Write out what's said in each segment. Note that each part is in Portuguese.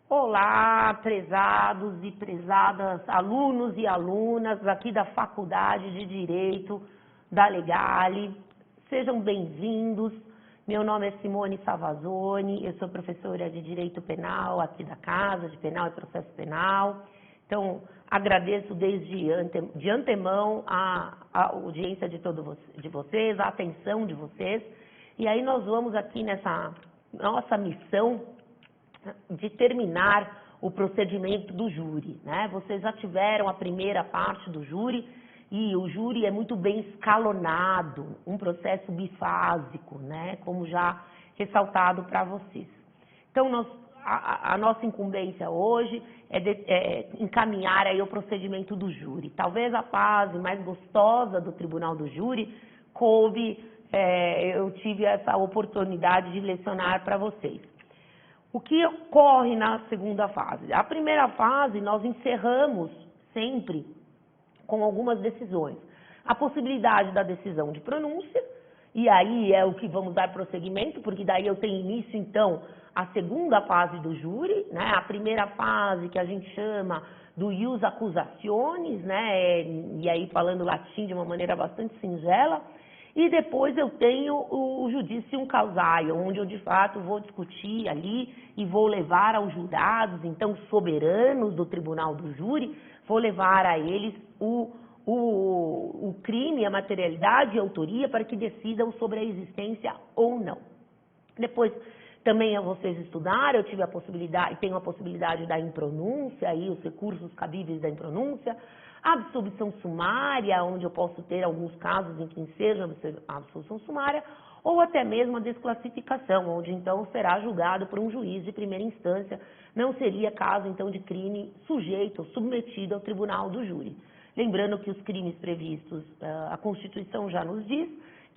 Olá, prezados e prezadas alunos e alunas aqui da Faculdade de Direito da Legale. Sejam bem-vindos. Meu nome é Simone Savazone, eu sou professora de Direito Penal aqui da Casa de Penal e Processo Penal. Então, agradeço de antemão a audiência de vocês, a atenção de vocês. E aí nós vamos aqui nessa nossa missão de terminar o procedimento do júri, né? Vocês já tiveram a primeira parte do júri e o júri é muito bem escalonado, um processo bifásico, né? Como já ressaltado para vocês. Então, a nossa incumbência hoje é encaminhar aí o procedimento do júri. Talvez a fase mais gostosa do tribunal do júri eu tive essa oportunidade de lecionar para vocês. O que ocorre na segunda fase? A primeira fase nós encerramos sempre com algumas decisões. A possibilidade da decisão de pronúncia, e aí é o que vamos dar prosseguimento, porque daí eu tenho início, então, a segunda fase do júri, né? A primeira fase que a gente chama do ius accusationis, né? E aí falando latim de uma maneira bastante singela. E depois eu tenho o judicium causae, onde eu de fato vou discutir ali e vou levar aos jurados, então soberanos do tribunal do júri, vou levar a eles o crime, a materialidade e a autoria para que decidam sobre a existência ou não. Depois também vocês estudaram, eu tive a possibilidade, tenho a possibilidade da impronúncia, aí os recursos cabíveis da impronúncia, a absolvição sumária, onde eu posso ter alguns casos em que seja a absolvição sumária, ou até mesmo a desclassificação, onde então será julgado por um juiz de primeira instância, não seria caso então de crime sujeito ou submetido ao tribunal do júri. Lembrando que os crimes previstos, a Constituição já nos diz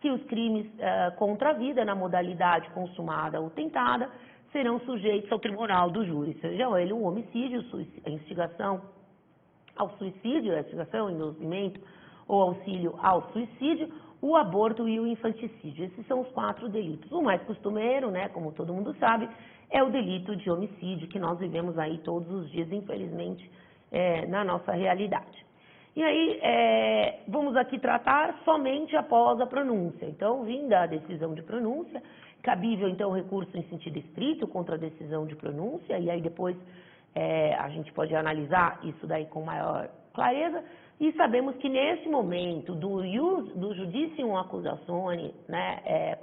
que os crimes contra a vida, na modalidade consumada ou tentada, serão sujeitos ao tribunal do júri, seja ele o homicídio, a instigação ao suicídio, a instigação, induzimento ou auxílio ao suicídio, o aborto e o infanticídio. Esses são os 4 delitos. O mais costumeiro, né, como todo mundo sabe, é o delito de homicídio, que nós vivemos aí todos os dias, infelizmente, na nossa realidade. E aí, vamos aqui tratar somente após a pronúncia. Então, vinda a decisão de pronúncia, cabível, então, recurso em sentido estrito contra a decisão de pronúncia, e aí depois a gente pode analisar isso daí com maior clareza, e sabemos que nesse momento do judicium accusationis, né,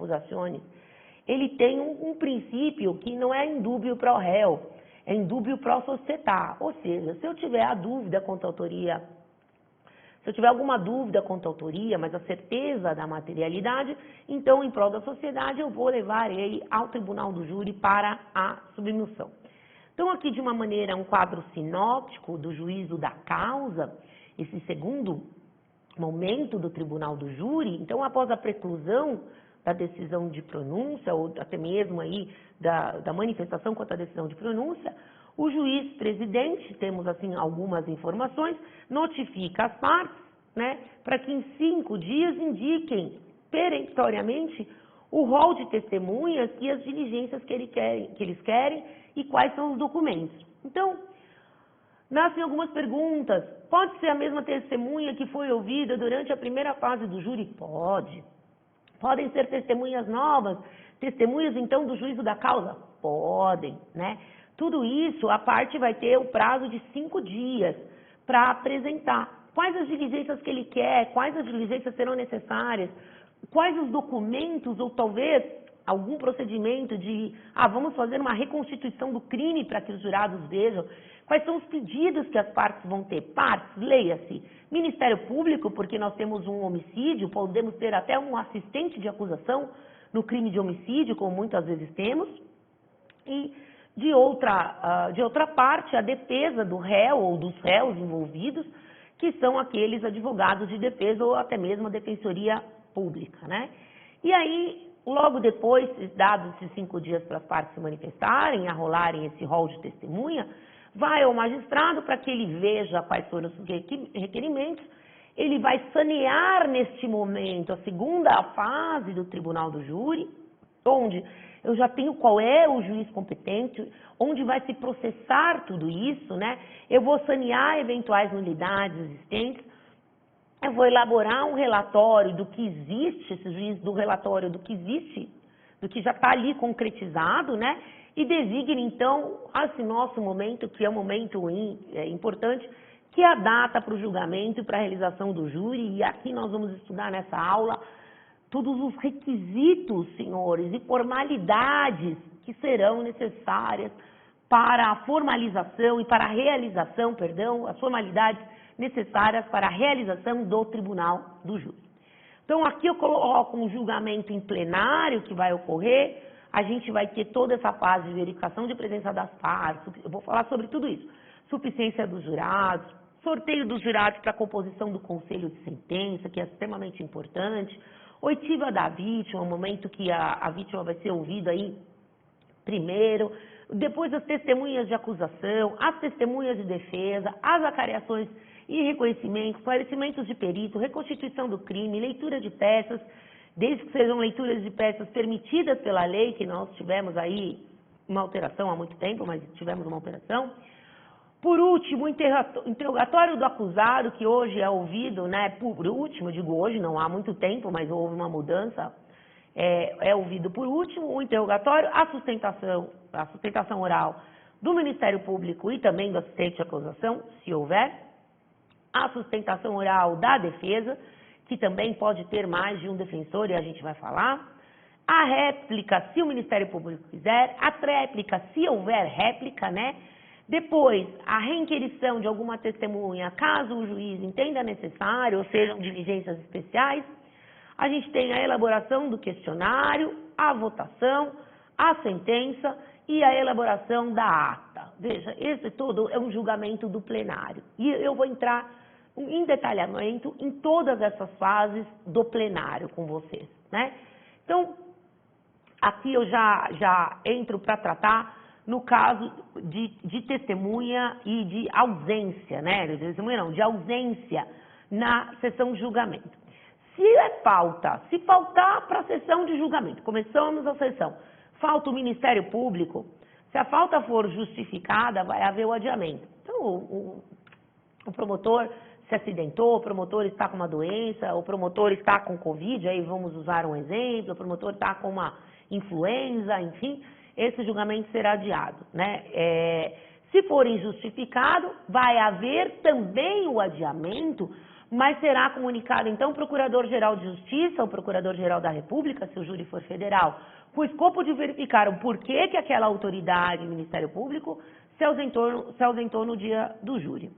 ele tem um princípio que não é indúbio pro réu, é indúbio pro società, ou seja, se eu tiver a dúvida quanto à autoria, se eu tiver alguma dúvida quanto à autoria, mas a certeza da materialidade, então, em prol da sociedade, eu vou levar ele ao tribunal do júri para a submissão. Então, aqui, de uma maneira, um quadro sinóptico do juízo da causa, esse segundo momento do tribunal do júri. Então, após a preclusão da decisão de pronúncia, ou até mesmo aí da manifestação quanto à decisão de pronúncia, o juiz presidente, temos assim algumas informações, notifica as partes, né, para que em 5 dias indiquem peremptoriamente o rol de testemunhas e as diligências que eles querem e quais são os documentos. Então, nascem algumas perguntas. Pode ser a mesma testemunha que foi ouvida durante a primeira fase do júri? Pode. Podem ser testemunhas novas, testemunhas então do juízo da causa? Podem, né? Tudo isso, a parte vai ter o prazo de 5 dias para apresentar. Quais as diligências que ele quer, quais as diligências serão necessárias, quais os documentos, ou talvez algum procedimento de, vamos fazer uma reconstituição do crime para que os jurados vejam, quais são os pedidos que as partes vão ter. Partes, leia-se, Ministério Público, porque nós temos um homicídio, podemos ter até um assistente de acusação no crime de homicídio, como muitas vezes temos, e de outra parte, a defesa do réu ou dos réus envolvidos, que são aqueles advogados de defesa ou até mesmo a defensoria pública, né? E aí, logo depois, dados esses 5 dias para as partes se manifestarem, arrolarem esse rol de testemunha, vai ao magistrado para que ele veja quais foram os requerimentos, ele vai sanear neste momento a segunda fase do tribunal do júri, onde eu já tenho qual é o juiz competente, onde vai se processar tudo isso, né? Eu vou sanear eventuais nulidades existentes, eu vou elaborar um relatório do que existe, esse juiz do relatório do que existe, do que já está ali concretizado, né? E designe, então, esse nosso momento, que é um momento importante, que é a data para o julgamento e para a realização do júri. E aqui nós vamos estudar nessa aula todos os requisitos, senhores, e formalidades que serão necessárias para a formalização e para a realização, as formalidades necessárias para a realização do tribunal do júri. Então, aqui eu coloco um julgamento em plenário que vai ocorrer, a gente vai ter toda essa fase de verificação de presença das partes, eu vou falar sobre tudo isso, suficiência dos jurados, sorteio dos jurados para a composição do conselho de sentença, que é extremamente importante, oitiva da vítima, o momento que a vítima vai ser ouvida aí primeiro, depois as testemunhas de acusação, as testemunhas de defesa, as acariações e reconhecimentos, esclarecimentos de perito, reconstituição do crime, leitura de peças, desde que sejam leituras de peças permitidas pela lei, que nós tivemos aí uma alteração há muito tempo, mas tivemos uma alteração. Por último, o interrogatório do acusado, que hoje é ouvido, né, por último, digo hoje, não há muito tempo, mas houve uma mudança, é ouvido por último, o interrogatório, a sustentação oral do Ministério Público e também do assistente de acusação, se houver, a sustentação oral da defesa, que também pode ter mais de um defensor e a gente vai falar, a réplica, se o Ministério Público quiser, a tréplica, se houver réplica, né? Depois, a reinquirição de alguma testemunha, caso o juiz entenda necessário, ou sejam diligências especiais. A gente tem a elaboração do questionário, a votação, a sentença e a elaboração da ata. Veja, esse todo é um julgamento do plenário. E eu vou entrar em detalhamento em todas essas fases do plenário com vocês, né? Então, aqui eu já entro para tratar no caso de testemunha e de ausência, né? De testemunha não, de ausência na sessão de julgamento. Se faltar para a sessão de julgamento, começamos a sessão, falta o Ministério Público, se a falta for justificada, vai haver o adiamento. Então, o promotor se acidentou, o promotor está com uma doença, o promotor está com Covid, aí vamos usar um exemplo, o promotor está com uma influenza, enfim, esse julgamento será adiado, né? Se for injustificado, vai haver também o adiamento, mas será comunicado, então, o Procurador-Geral de Justiça, o Procurador-Geral da República, se o júri for federal, com o escopo de verificar o porquê que aquela autoridade, Ministério Público, se ausentou no dia do júri.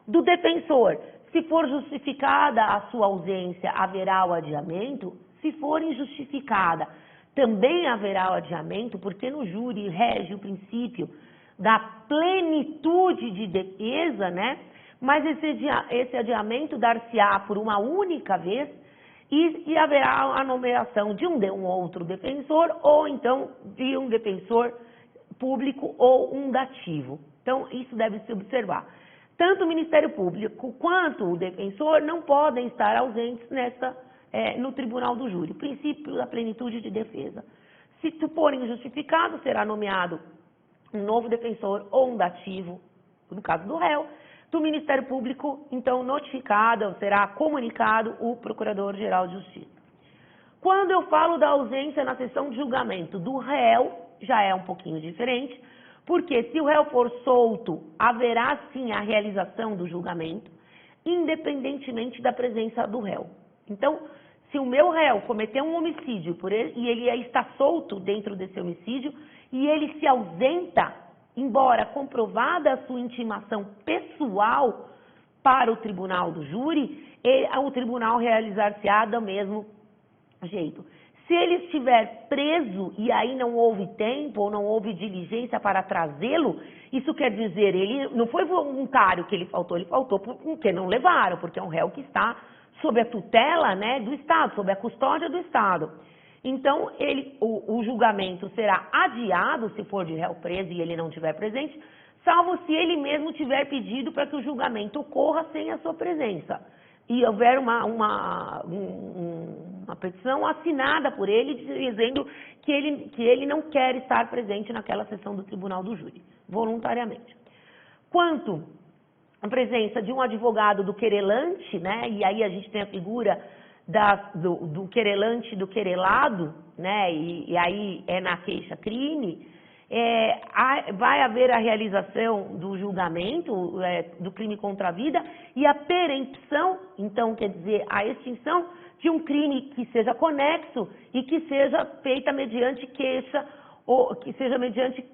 Do defensor, se for justificada a sua ausência, haverá o adiamento. Se for injustificada, também haverá o adiamento, porque no júri rege o princípio da plenitude de defesa, né? Mas esse adiamento dar-se-á por uma única vez e haverá a nomeação de um outro defensor ou então de um defensor público ou um dativo. Então, isso deve se observar. Tanto o Ministério Público quanto o defensor não podem estar ausentes no tribunal do júri. Princípio da plenitude de defesa. Se for injustificado, será nomeado um novo defensor ou um dativo, no caso do réu. Do Ministério Público, então, notificado, será comunicado o Procurador-Geral de Justiça. Quando eu falo da ausência na sessão de julgamento do réu, já é um pouquinho diferente, porque se o réu for solto, haverá sim a realização do julgamento, independentemente da presença do réu. Então, se o meu réu cometeu um homicídio e ele está solto dentro desse homicídio e ele se ausenta, embora comprovada a sua intimação pessoal para o tribunal do júri, o tribunal realizar-se-á do mesmo jeito. Se ele estiver preso e aí não houve tempo ou não houve diligência para trazê-lo, isso quer dizer, ele não foi voluntário que ele faltou porque não levaram, porque é um réu que está sob a tutela, né, do Estado, sob a custódia do Estado. Então, o julgamento será adiado se for de réu preso e ele não estiver presente, salvo se ele mesmo tiver pedido para que o julgamento ocorra sem a sua presença. E houver uma petição assinada por ele, dizendo que ele não quer estar presente naquela sessão do tribunal do júri, voluntariamente. Quanto à presença de um advogado do querelante, né, e aí a gente tem a figura do querelante e do querelado, né, e aí é na queixa-crime, vai haver a realização do julgamento do crime contra a vida e a perempção, então quer dizer, a extinção de um crime que seja conexo e que seja feita mediante queixa, ou que seja mediante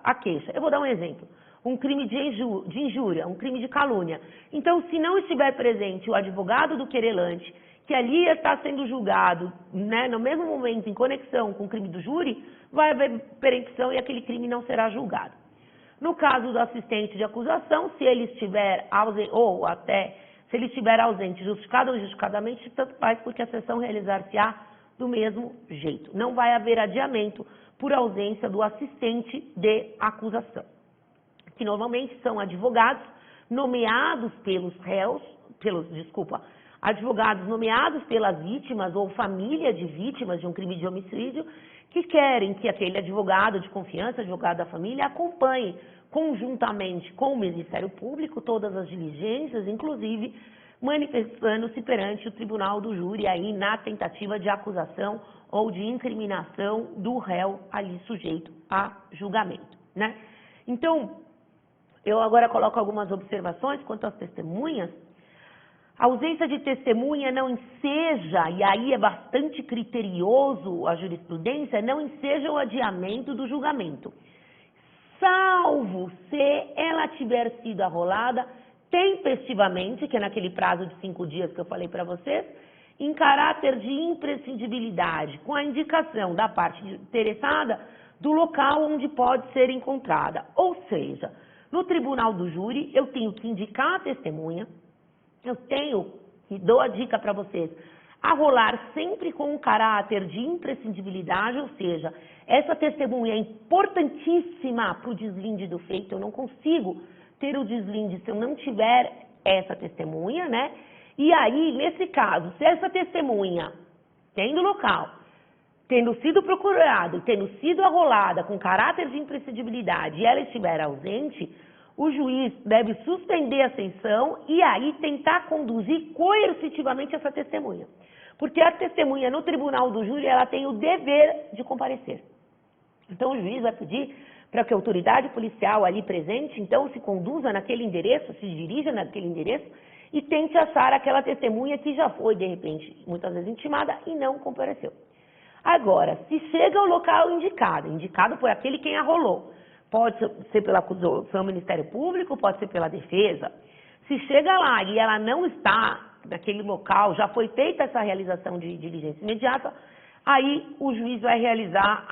a queixa. Eu vou dar um exemplo. Um crime de injúria, um crime de calúnia. Então, se não estiver presente o advogado do querelante, que ali está sendo julgado, né, no mesmo momento, em conexão com o crime do júri, vai haver perempção e aquele crime não será julgado. No caso do assistente de acusação, se ele estiver ausente, ou até se ele estiver ausente, justificado ou injustificadamente, tanto faz, porque a sessão realizar-se-á do mesmo jeito. Não vai haver adiamento por ausência do assistente de acusação, que normalmente são advogados nomeados pelos réus, advogados nomeados pelas vítimas ou família de vítimas de um crime de homicídio, que querem que aquele advogado de confiança, advogado da família, acompanhe conjuntamente com o Ministério Público todas as diligências, inclusive manifestando-se perante o tribunal do júri aí na tentativa de acusação ou de incriminação do réu ali sujeito a julgamento, né? Então, eu agora coloco algumas observações quanto às testemunhas. A ausência de testemunha não enseja, e aí é bastante criterioso a jurisprudência, não enseja o adiamento do julgamento, salvo se ela tiver sido arrolada tempestivamente, que é naquele prazo de 5 dias que eu falei para vocês, em caráter de imprescindibilidade, com a indicação da parte interessada do local onde pode ser encontrada. Ou seja, no tribunal do júri, eu tenho que indicar a testemunha, e dou a dica para vocês, arrolar sempre com um caráter de imprescindibilidade, ou seja, essa testemunha é importantíssima para o deslinde do feito, eu não consigo ter o deslinde se eu não tiver essa testemunha, né? E aí, nesse caso, se essa testemunha, tendo local, tendo sido procurada e tendo sido arrolada com caráter de imprescindibilidade e ela estiver ausente, o juiz deve suspender a sessão e aí tentar conduzir coercitivamente essa testemunha. Porque a testemunha no tribunal do júri, ela tem o dever de comparecer. Então, o juiz vai pedir para que a autoridade policial ali presente, então, se conduza naquele endereço, se dirija naquele endereço e tente achar aquela testemunha que já foi, de repente, muitas vezes intimada e não compareceu. Agora, se chega ao local indicado por aquele quem arrolou, pode ser pela acusação do Ministério Público, pode ser pela defesa. Se chega lá e ela não está naquele local, já foi feita essa realização de diligência imediata, aí o juiz vai realizar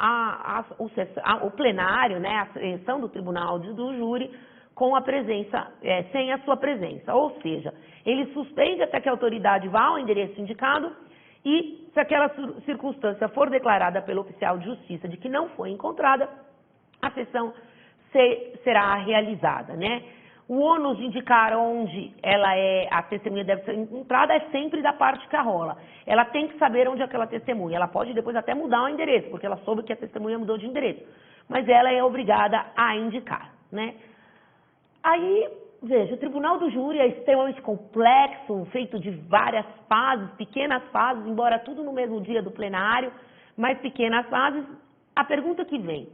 o plenário, né, a sessão do tribunal do júri, com a presença, sem a sua presença. Ou seja, ele suspende até que a autoridade vá ao endereço indicado e, se aquela circunstância for declarada pelo oficial de justiça de que não foi encontrada, a sessão será realizada, né? O ônus de indicar onde a testemunha deve ser encontrada é sempre da parte que arrola. Ela tem que saber onde é aquela testemunha. Ela pode depois até mudar o endereço, porque ela soube que a testemunha mudou de endereço. Mas ela é obrigada a indicar, né? Aí, veja, o tribunal do júri é extremamente complexo, feito de várias fases, pequenas fases, embora tudo no mesmo dia do plenário, mas pequenas fases. A pergunta que vem: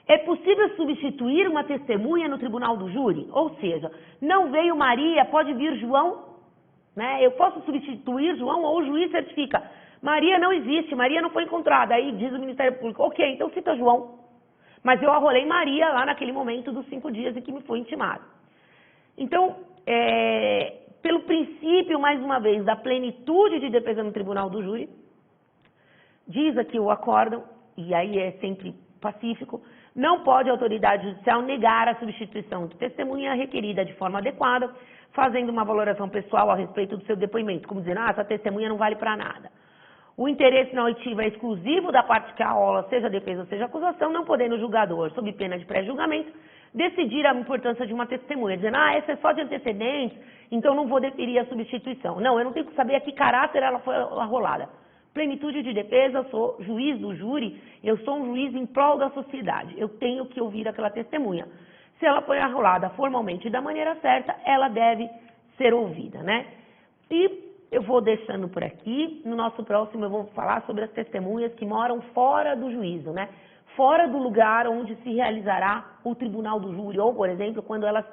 é possível substituir uma testemunha no tribunal do júri? Ou seja, não veio Maria, pode vir João, né? Eu posso substituir João ou o juiz certifica: Maria não existe, Maria não foi encontrada. Aí diz o Ministério Público: ok, então cita João. Mas eu arrolei Maria lá naquele momento dos 5 dias em que me foi intimado. Então, pelo princípio, mais uma vez, da plenitude de defesa no tribunal do júri, diz aqui o acórdão, e aí é sempre pacífico, não pode a autoridade judicial negar a substituição de testemunha requerida de forma adequada, fazendo uma valoração pessoal a respeito do seu depoimento, como dizendo: essa testemunha não vale para nada. O interesse na oitiva é exclusivo da parte que arrola, seja a defesa ou seja a acusação, não podendo o julgador, sob pena de pré-julgamento, decidir a importância de uma testemunha, dizendo: essa é só de antecedentes, então não vou deferir a substituição. Não, eu não tenho que saber a que caráter ela foi arrolada. Plenitude de defesa, eu sou juiz do júri, eu sou um juiz em prol da sociedade. Eu tenho que ouvir aquela testemunha. Se ela foi arrolada formalmente e da maneira certa, ela deve ser ouvida, né? E eu vou deixando por aqui. No nosso próximo eu vou falar sobre as testemunhas que moram fora do juízo, né? Fora do lugar onde se realizará o tribunal do júri, ou, por exemplo, quando elas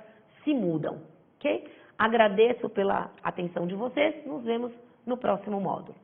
se mudam, ok? Agradeço pela atenção de vocês. Nos vemos no próximo módulo.